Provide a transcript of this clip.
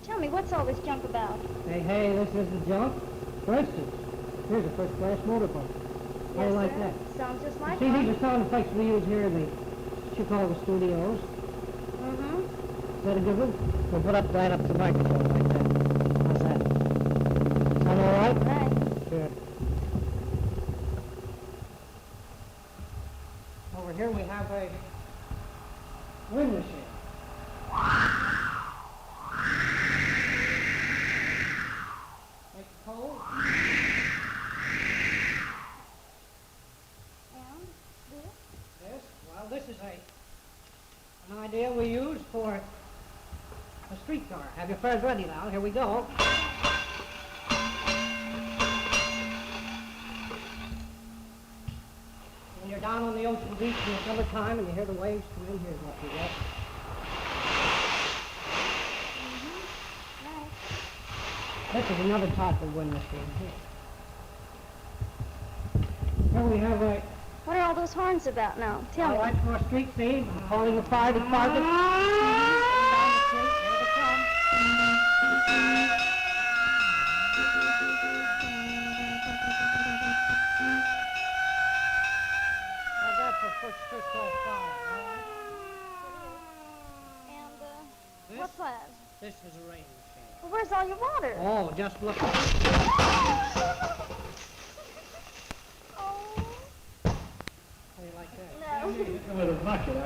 Tell me, what's all this junk about? Hey, this isn't junk. For instance, here's a first-class motorboat. How do you like that? Sounds just like See, one. these are sound effects we use here in the Chicago studios. Mm-hmm. Is that a good one? We'll put up right up the microphone like that. How's that? Sound all right? Right. Good. Over here we have a wind machine. Make it cold. And this? This? Well, this is an idea we use for a streetcar. Have your furs ready now. Here we go. When you're down on the ocean beach in the summertime and you hear the waves come in, here's what you get. Right. This is another type of wind machine here. Here we have a... What are all those horns about now? Tell me. All right, for a street theme. I'm calling the fire department. Down the street. Here they come. How's that for first-class fire? All right. And, This? what's that? This is a rain machine. Well, where's all your water? Oh, just look. Oh. How do you like that? No. With a bucket,